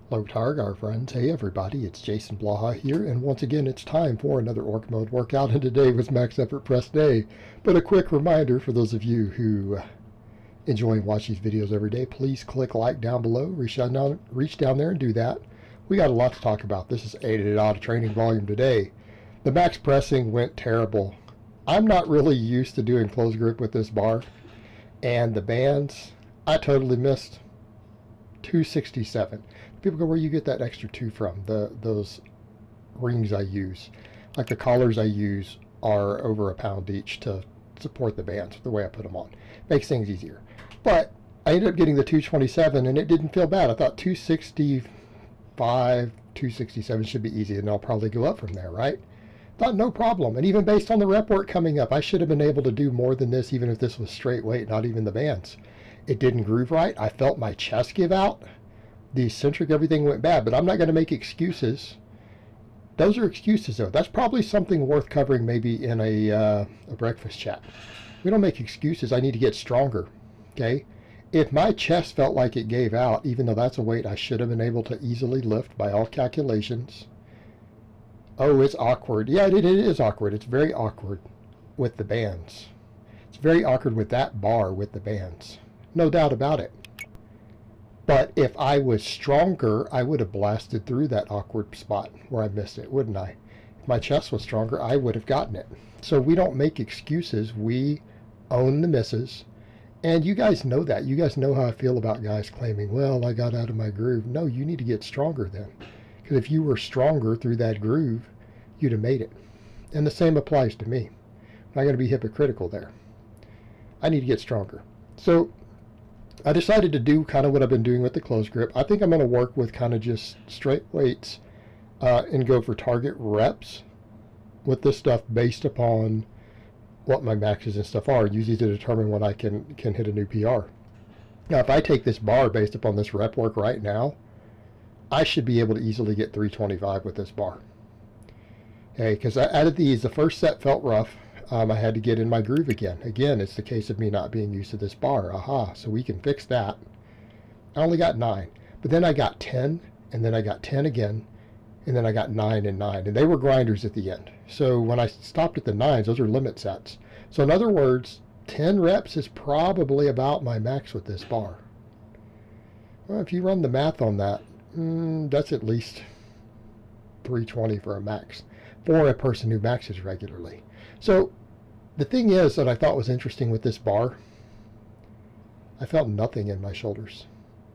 Hello Targar friends, hey everybody, it's Jason Blaha here, and once again it's time for another Orc Mode workout, and today was Max Effort Press Day. But a quick reminder for those of you who enjoy and watch these videos every day, please click like down below, reach down there and do that. We got a lot to talk about. This is a lot of training volume today. The max pressing went terrible. I'm not really used to doing close grip with this bar, and the bands, I totally missed. 267. People go, where you get that extra 2 from? Those rings I use, like the collars I use, are over £1 each to support the bands the way I put them on. Makes things easier. But I ended up getting the 227 and it didn't feel bad. I thought 265, 267 should be easy, and I'll probably go up from there, right? Thought no problem. And even based on the rep work coming up, I should have been able to do more than this, even if this was straight weight, not even the bands. It didn't groove right. I felt my chest give out. The eccentric, everything went bad, but I'm not going to make excuses. Those are excuses, though. That's probably something worth covering maybe in a breakfast chat. We don't make excuses. I need to get stronger, okay? If my chest felt like it gave out, even though that's a weight I should have been able to easily lift by all calculations. Oh, it's awkward. Yeah, it is awkward. It's very awkward with the bands. It's very awkward with that bar with the bands. No doubt about it. But if I was stronger, I would have blasted through that awkward spot where I missed it, wouldn't I? If my chest was stronger, I would have gotten it. So we don't make excuses. We own the misses. And you guys know that. You guys know how I feel about guys claiming, well, I got out of my groove. No, you need to get stronger then. Because if you were stronger through that groove, you'd have made it. And the same applies to me. I'm not going to be hypocritical there. I need to get stronger. So I decided to do kind of what I've been doing with the close grip. I think I'm going to work with kind of just straight weights and go for target reps with this stuff based upon what my maxes and stuff are, usually to determine when I can hit a new PR. Now, if I take this bar based upon this rep work right now, I should be able to easily get 325 with this bar. Okay, because out of these, the first set felt rough. I had to get in my groove again. Again, it's the case of me not being used to this bar. Aha, so we can fix that. I only got 9, but then I got 10, and then I got 10 again, and then I got 9 and 9, and they were grinders at the end. So when I stopped at the 9s, those are limit sets. So in other words, 10 reps is probably about my max with this bar. Well, if you run the math on that, that's at least 320 for a max, for a person who maxes regularly. So the thing is that I thought was interesting with this bar, I felt nothing in my shoulders.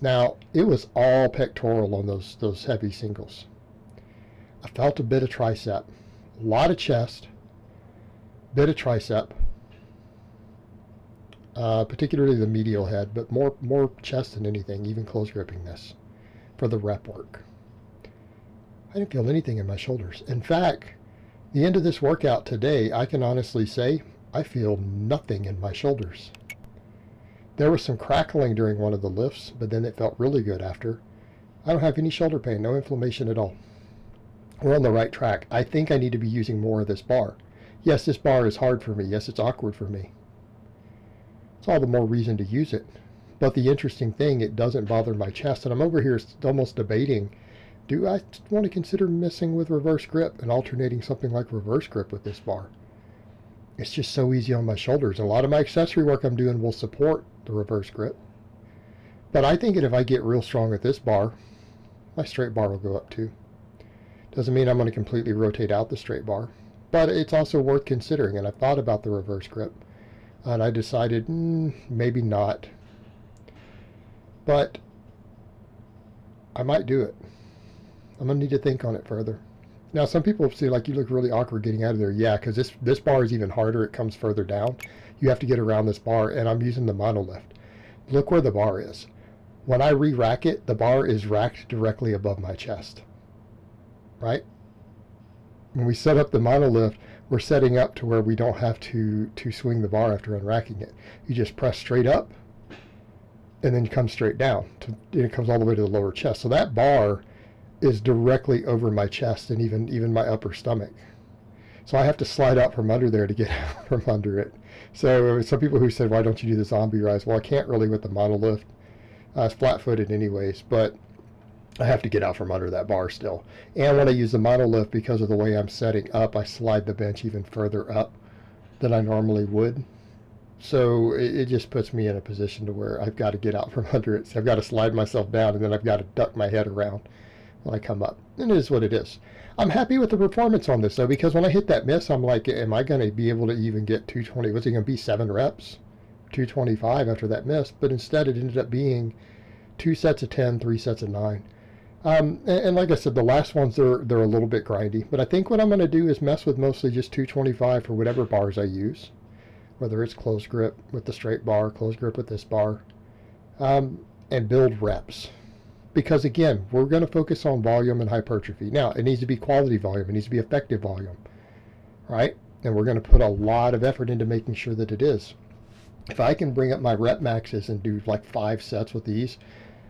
Now, it was all pectoral on those heavy singles. I felt a bit of tricep, a lot of chest, bit of tricep, particularly the medial head, but more chest than anything, even close gripping this for the rep work. I didn't feel anything in my shoulders. In fact, the end of this workout today, I can honestly say I feel nothing in my shoulders. There was some crackling during one of the lifts, but then it felt really good after. I don't have any shoulder pain, no inflammation at all. We're on the right track. I think I need to be using more of this bar. Yes, this bar is hard for me. Yes, it's awkward for me. It's all the more reason to use it. But the interesting thing, it doesn't bother my chest. And I'm over here almost debating, do I want to consider messing with reverse grip and alternating something like reverse grip with this bar? It's just so easy on my shoulders. A lot of my accessory work I'm doing will support the reverse grip. But I think that if I get real strong at this bar, my straight bar will go up too. Doesn't mean I'm going to completely rotate out the straight bar. But it's also worth considering. And I thought about the reverse grip. And I decided, maybe not. But I might do it. I'm going to need to think on it further. Now, some people say, like, you look really awkward getting out of there. Yeah, because this bar is even harder. It comes further down. You have to get around this bar, and I'm using the monolift. Look where the bar is. When I re-rack it, the bar is racked directly above my chest. Right? When we set up the monolift, we're setting up to where we don't have to swing the bar after unracking it. You just press straight up, and then you come straight down. And it comes all the way to the lower chest. So that bar is directly over my chest and even my upper stomach. So I have to slide out from under there to get out from under it. So some people who said, why don't you do the zombie rise? Well, I can't really with the monolift. It's flat-footed anyways, but I have to get out from under that bar still. And when I use the monolift, because of the way I'm setting up, I slide the bench even further up than I normally would. So it just puts me in a position to where I've got to get out from under it. So I've got to slide myself down, and then I've got to duck my head around when I come up. And it is what it is. I'm happy with the performance on this, though, because when I hit that miss, I'm like, am I going to be able to even get 220? Was it going to be 7 reps? 225 after that miss? But instead, it ended up being 2 sets of 10, 3 sets of 9. And like I said, the last ones, they're a little bit grindy. But I think what I'm going to do is mess with mostly just 225 for whatever bars I use, whether it's closed grip with the straight bar, closed grip with this bar, and build reps. Because again, we're going to focus on volume and hypertrophy. Now, it needs to be quality volume. It needs to be effective volume, right? And we're going to put a lot of effort into making sure that it is. If I can bring up my rep maxes and do like 5 sets with these,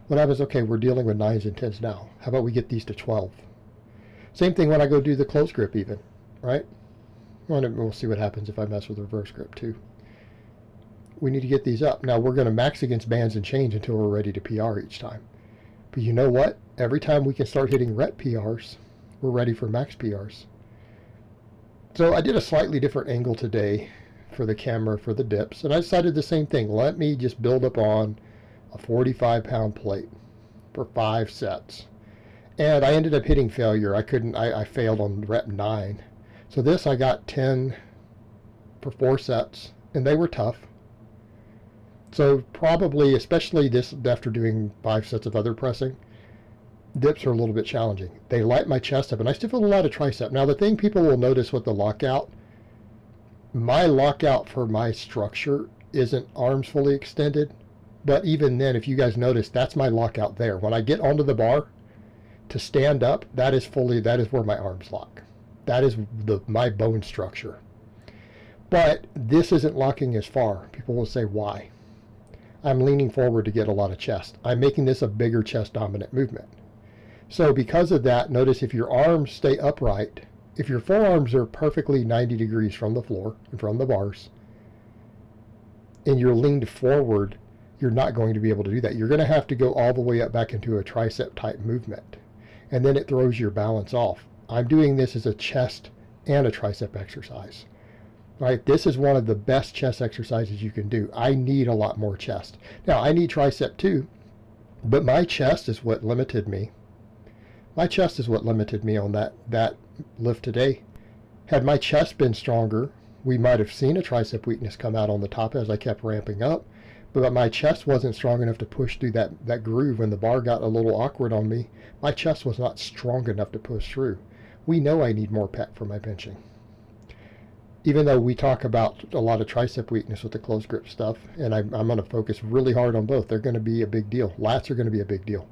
what happens? Okay, we're dealing with 9s and 10s now. How about we get these to 12? Same thing when I go do the close grip even, right? We'll see what happens if I mess with reverse grip too. We need to get these up. Now we're going to max against bands and chains until we're ready to PR each time. But you know what? Every time we can start hitting rep PRs, we're ready for max PRs. So I did a slightly different angle today for the camera for the dips, and I decided the same thing. Let me just build up on a 45-pound plate for 5 sets. And I ended up hitting failure. I failed on rep 9. So this I got 10 for 4 sets, and they were tough. So probably, especially this after doing 5 sets of other pressing, dips are a little bit challenging. They light my chest up, and I still feel a lot of tricep. Now the thing people will notice with the lockout, my lockout for my structure isn't arms fully extended. But even then, if you guys notice, that's my lockout there. When I get onto the bar to stand up, that is where my arms lock. That is my bone structure. But this isn't locking as far. People will say, why? I'm leaning forward to get a lot of chest. I'm making this a bigger chest dominant movement. So because of that, notice if your arms stay upright, if your forearms are perfectly 90 degrees from the floor and from the bars, and you're leaned forward, you're not going to be able to do that. You're going to have to go all the way up back into a tricep type movement. And then it throws your balance off. I'm doing this as a chest and a tricep exercise. Right? This is one of the best chest exercises you can do. I need a lot more chest. Now, I need tricep too, but my chest is what limited me. My chest is what limited me on that lift today. Had my chest been stronger, we might have seen a tricep weakness come out on the top as I kept ramping up. But my chest wasn't strong enough to push through that groove. When the bar got a little awkward on me, my chest was not strong enough to push through. We know I need more pec for my benching. Even though we talk about a lot of tricep weakness with the close grip stuff, and I'm going to focus really hard on both. They're going to be a big deal. Lats are going to be a big deal.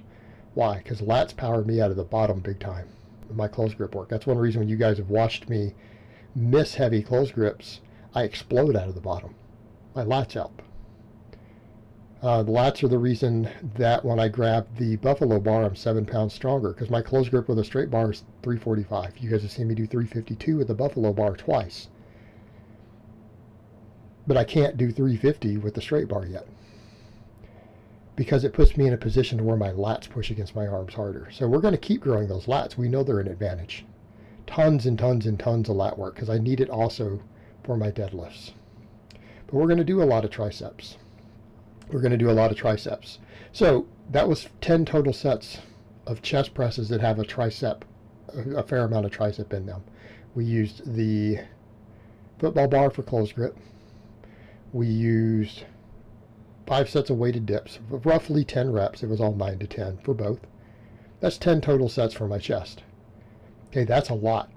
Why? Because lats power me out of the bottom big time in my close grip work. That's one reason when you guys have watched me miss heavy close grips, I explode out of the bottom. My lats help. The lats are the reason that when I grab the buffalo bar, I'm 7 pounds stronger, because my close grip with a straight bar is 345. You guys have seen me do 352 with the buffalo bar twice. But I can't do 350 with the straight bar yet, because it puts me in a position to where my lats push against my arms harder. So we're going to keep growing those lats. We know they're an advantage. Tons and tons and tons of lat work, because I need it also for my deadlifts. But we're going to do a lot of triceps. We're going to do a lot of triceps. So that was 10 total sets of chest presses that have a tricep, a fair amount of tricep in them. We used the football bar for close grip. We used 5 sets of weighted dips, roughly 10 reps. It was all 9 to 10 for both. That's 10 total sets for my chest. Okay, that's a lot.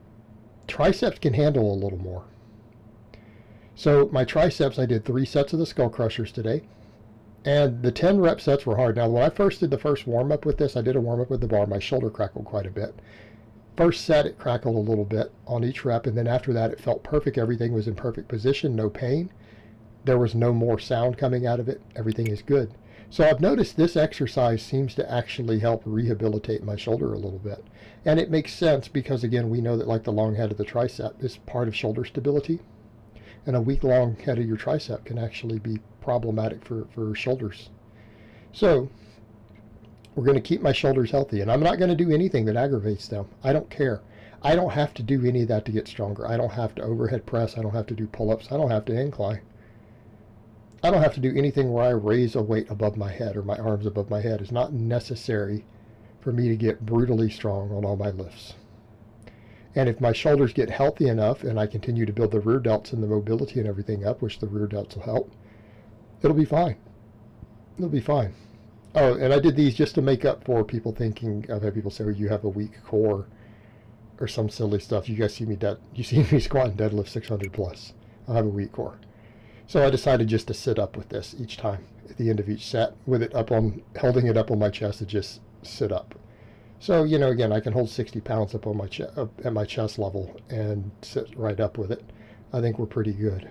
Triceps can handle a little more. So my triceps, I did 3 sets of the skull crushers today. And the 10 rep sets were hard. Now, when I first did the first warm-up with this, I did a warm-up with the bar. My shoulder crackled quite a bit. First set, it crackled a little bit on each rep. And then after that, it felt perfect. Everything was in perfect position, no pain. There was no more sound coming out of it. Everything is good. So I've noticed this exercise seems to actually help rehabilitate my shoulder a little bit. And it makes sense because, again, we know that like the long head of the tricep is part of shoulder stability. And a weak long head of your tricep can actually be problematic for shoulders. So We're going to keep my shoulders healthy, and I'm not going to do anything that aggravates them. I don't care. I don't have to do any of that to get stronger. I don't have to overhead press. I don't have to do pull-ups. I don't have to incline. I don't have to do anything where I raise a weight above my head or my arms above my head. It's not necessary for me to get brutally strong on all my lifts. And if my shoulders get healthy enough and I continue to build the rear delts and the mobility and everything up, which the rear delts will help, it'll be fine. It'll be fine. Oh, and I did these just to make up for people thinking, I've had people say, well, you have a weak core or some silly stuff. You guys see me squat and deadlift 600 plus. I have a weak core. So I decided just to sit up with this each time at the end of each set with it up on, holding it up on my chest to just sit up. So, you know, again, I can hold 60 pounds up on my at my chest level and sit right up with it. I think we're pretty good.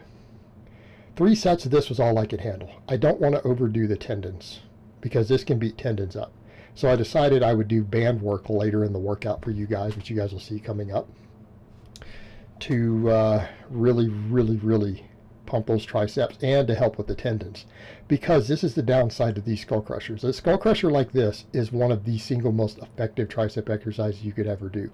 3 sets of this was all I could handle. I don't want to overdo the tendons because this can beat tendons up. So I decided I would do band work later in the workout for you guys, which you guys will see coming up, to really pump those triceps and to help with the tendons, because this is the downside to these skull crushers. A skull crusher like this is one of the single most effective tricep exercises you could ever do.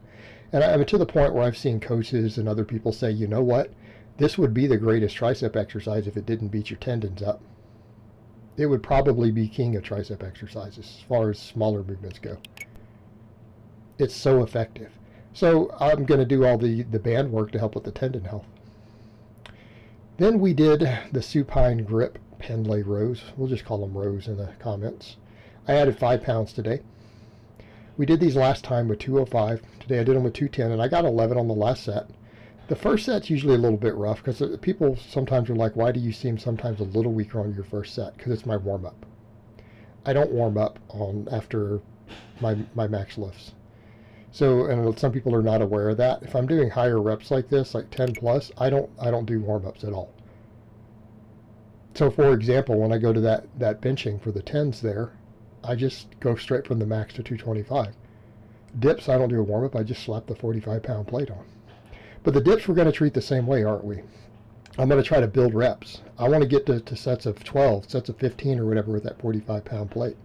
And I'm to the point where I've seen coaches and other people say, you know what, this would be the greatest tricep exercise if it didn't beat your tendons up. It would probably be king of tricep exercises as far as smaller movements go. It's so effective. So I'm going to do all the band work to help with the tendon health. Then we did the Supine Grip Penley rows. We'll just call them rows in the comments. I added 5 pounds today. We did these last time with 205. Today I did them with 210, and I got 11 on the last set. The first set's usually a little bit rough because people sometimes are like, why do you seem sometimes a little weaker on your first set? Because it's my warm-up. I don't warm up after my max lifts. So, and some people are not aware of that. If I'm doing higher reps like this, like 10 plus, I don't do warm-ups at all. So for example, when I go to that benching for the 10s there, I just go straight from the max to 225. Dips, I don't do a warm-up, I just slap the 45-pound plate on. But the dips we're going to treat the same way, aren't we? I'm going to try to build reps. I want to get to sets of 12, sets of 15 or whatever with that 45-pound plate.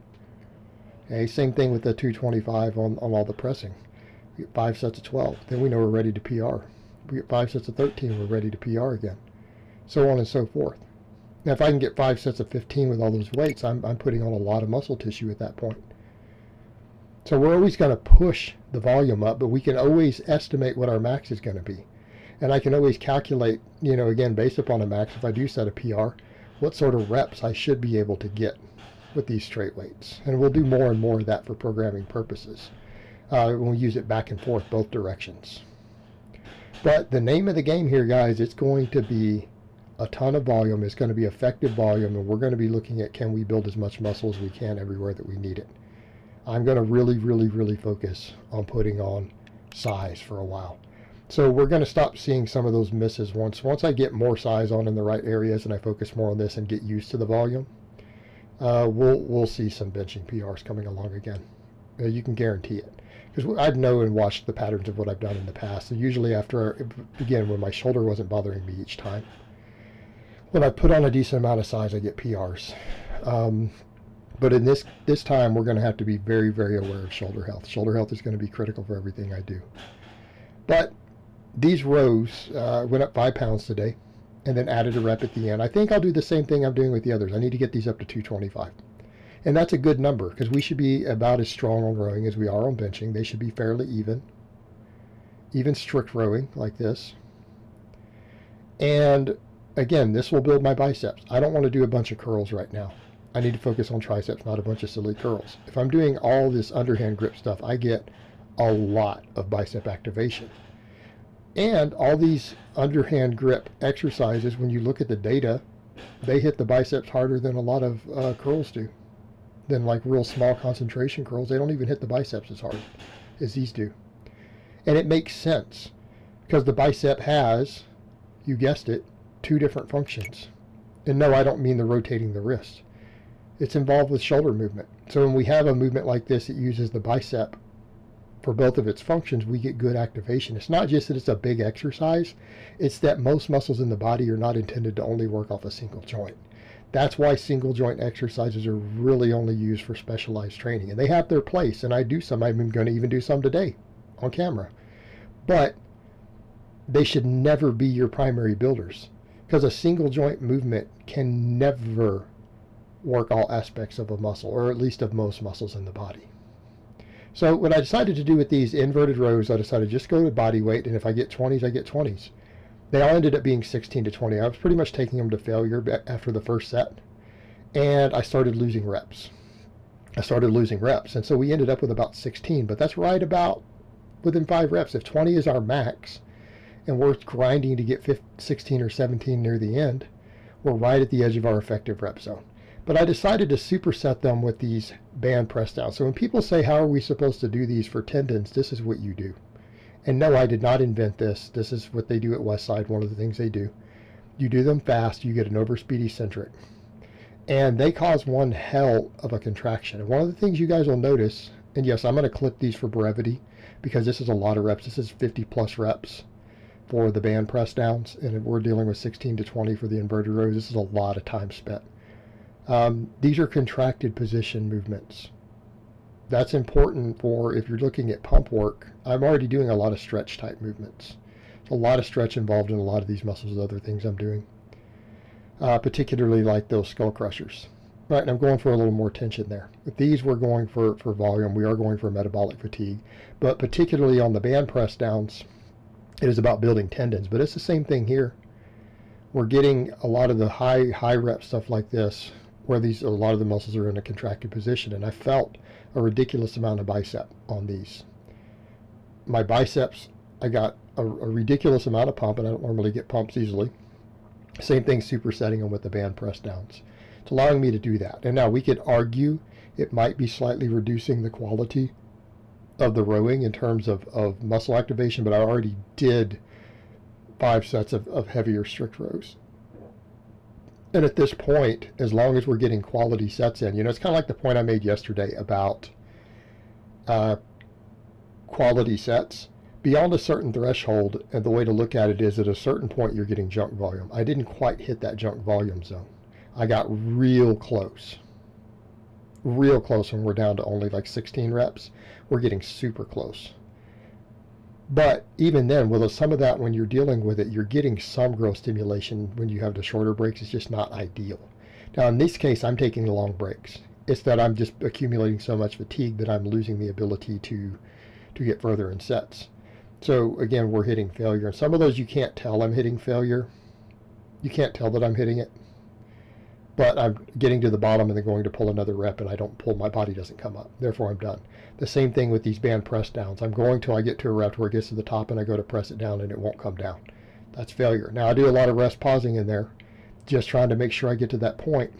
Okay, same thing with the 225 on all the pressing. We get 5 sets of 12, then we know we're ready to PR. We get 5 sets of 13, we're ready to PR again. So on and so forth. Now if I can get 5 sets of 15 with all those weights, I'm putting on a lot of muscle tissue at that point. So we're always going to push the volume up, but we can always estimate what our max is going to be. And I can always calculate, you know, again, based upon a max, if I do set a PR, what sort of reps I should be able to get with these straight weights. And we'll do more and more of that for programming purposes. When we use it back and forth, both directions. But the name of the game here, guys, it's going to be a ton of volume. It's going to be effective volume, and we're going to be looking at, can we build as much muscle as we can everywhere that we need it. I'm going to really focus on putting on size for a while. So we're going to stop seeing some of those misses once I get more size on in the right areas and I focus more on this and get used to the volume. We'll see some benching PRs coming along again. You can guarantee it. Because I know and watched the patterns of what I've done in the past. So usually after, again, when my shoulder wasn't bothering me each time, when I put on a decent amount of size, I get PRs. But in this time, we're going to have to be very aware of shoulder health. Shoulder health is going to be critical for everything I do. But these rows went up 5 pounds today and then added a rep at the end. I think I'll do the same thing I'm doing with the others. I need to get these up to 225. And that's a good number because we should be about as strong on rowing as we are on benching. They should be fairly even strict rowing like this. And again, this will build my biceps. I don't want to do a bunch of curls right now. I need to focus on triceps, not a bunch of silly curls. If I'm doing all this underhand grip stuff, I get a lot of bicep activation. And all these underhand grip exercises, when you look at the data, they hit the biceps harder than a lot of curls do. Than like real small concentration curls. They don't even hit the biceps as hard as these do. And it makes sense because the bicep has, you guessed it, 2 different functions. And no, I don't mean the rotating the wrist. It's involved with shoulder movement. So when we have a movement like this, it uses the bicep for both of its functions, we get good activation. It's not just that it's a big exercise, it's that most muscles in the body are not intended to only work off a single joint. That's why single joint exercises are really only used for specialized training. And they have their place, and I do some. I'm going to even do some today on camera. But they should never be your primary builders, because a single joint movement can never work all aspects of a muscle, or at least of most muscles in the body. So what I decided to do with these inverted rows, I decided just go to body weight, and if I get 20s, I get 20s. They all ended up being 16 to 20. I was pretty much taking them to failure after the first set, and I started losing reps. And so we ended up with about 16, but that's right about within 5 reps. If 20 is our max, and we're grinding to get 16 or 17 near the end, we're right at the edge of our effective rep zone. But I decided to superset them with these band press downs. So when people say, how are we supposed to do these for tendons? This is what you do. And no, I did not invent this. This is what they do at Westside, one of the things they do. You do them fast, you get an overspeed eccentric. And they cause one hell of a contraction. And one of the things you guys will notice, and yes, I'm going to clip these for brevity, because this is a lot of reps. This is 50 plus reps for the band press downs, and we're dealing with 16 to 20 for the inverted rows. This is a lot of time spent. These are contracted position movements. That's important for if you're looking at pump work. I'm already doing a lot of stretch type movements. There's a lot of stretch involved in a lot of these muscles and other things I'm doing, particularly like those skull crushers. Right, and I'm going for a little more tension there. With these, we're going for volume. We are going for metabolic fatigue. But particularly on the band press downs, it is about building tendons. But it's the same thing here. We're getting a lot of the high rep stuff like this, where a lot of the muscles are in a contracted position. And I felt a ridiculous amount of bicep on these. My biceps, I got a ridiculous amount of pump, and I don't normally get pumps easily. Same thing supersetting them with the band press downs. It's allowing me to do that. And now we could argue it might be slightly reducing the quality of the rowing in terms of muscle activation, but I already did 5 sets of heavier strict rows. And at this point, as long as we're getting quality sets in, it's kind of like the point I made yesterday about quality sets. Beyond a certain threshold, and the way to look at it is at a certain point you're getting junk volume. I didn't quite hit that junk volume zone. I got real close when we're down to only like 16 reps. We're getting super close. But even then, with some of that, when you're dealing with it, you're getting some growth stimulation when you have the shorter breaks. It's just not ideal. Now, in this case, I'm taking the long breaks. It's that I'm just accumulating so much fatigue that I'm losing the ability to get further in sets. So again, we're hitting failure. And some of those you can't tell I'm hitting failure. You can't tell that I'm hitting it. But I'm getting to the bottom and then going to pull another rep, and I don't pull, my body doesn't come up. Therefore, I'm done. The same thing with these band press downs. I'm going till I get to a rep where it gets to the top and I go to press it down and it won't come down. That's failure. Now, I do a lot of rest pausing in there, just trying to make sure I get to that point.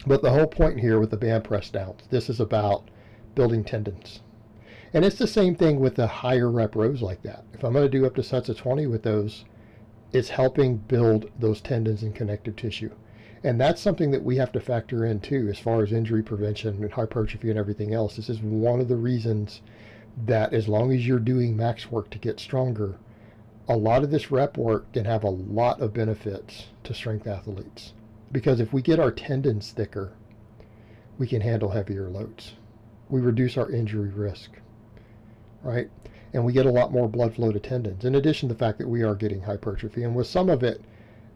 But the whole point here with the band press downs, this is about building tendons. And it's the same thing with the higher rep rows like that. If I'm going to do up to sets of 20 with those, it's helping build those tendons and connective tissue. And that's something that we have to factor in too, as far as injury prevention and hypertrophy and everything else. This is one of the reasons that as long as you're doing max work to get stronger, a lot of this rep work can have a lot of benefits to strength athletes. Because if we get our tendons thicker, we can handle heavier loads. We reduce our injury risk, right? And we get a lot more blood flow to tendons, in addition to the fact that we are getting hypertrophy. And with some of it,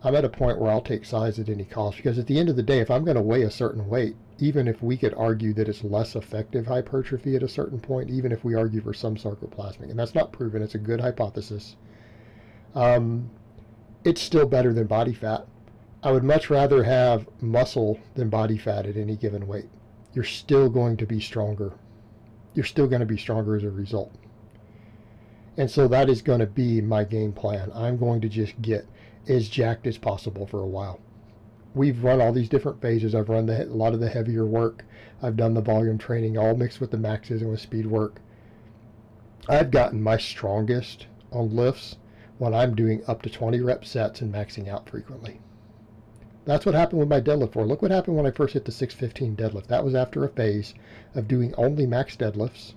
I'm at a point where I'll take size at any cost, because at the end of the day, if I'm going to weigh a certain weight, even if we could argue that it's less effective hypertrophy at a certain point, even if we argue for some sarcoplasmic, and that's not proven, it's a good hypothesis, it's still better than body fat. I would much rather have muscle than body fat at any given weight. You're still going to be stronger. You're still going to be stronger as a result. And so that is going to be my game plan. I'm going to just get as jacked as possible for a while. We've run all these different phases. I've run a lot of the heavier work. I've done the volume training, all mixed with the maxes and with speed work. I've gotten my strongest on lifts when I'm doing up to 20 rep sets and maxing out frequently. That's what happened with my deadlift floor. Look what happened when I first hit the 615 deadlift. That was after a phase of doing only max deadlifts,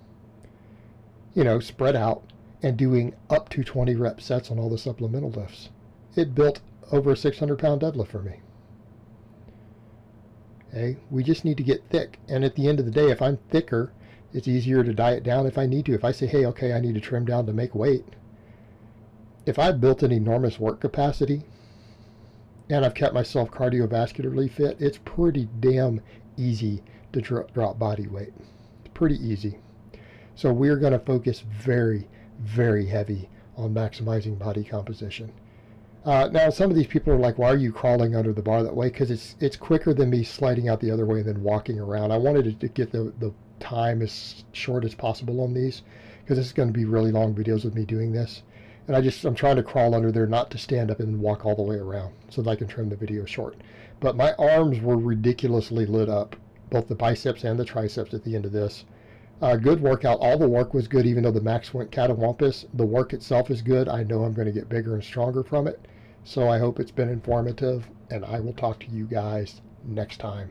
spread out, and doing up to 20 rep sets on all the supplemental lifts. It built over a 600-pound deadlift for me. Okay? We just need to get thick. And at the end of the day, if I'm thicker, it's easier to diet down if I need to. If I say, hey, okay, I need to trim down to make weight. If I've built an enormous work capacity and I've kept myself cardiovascularly fit, it's pretty damn easy to drop body weight. It's pretty easy. So we're going to focus very, very heavy on maximizing body composition. Now, some of these people are like, why are you crawling under the bar that way? Because it's quicker than me sliding out the other way and then walking around. I wanted to get the time as short as possible on these, because this is going to be really long videos of me doing this. And I'm trying to crawl under there, not to stand up and walk all the way around, so that I can trim the video short. But my arms were ridiculously lit up, both the biceps and the triceps at the end of this. Good workout. All the work was good, even though the max went catawampus. The work itself is good. I know I'm going to get bigger and stronger from it. So I hope it's been informative, and I will talk to you guys next time.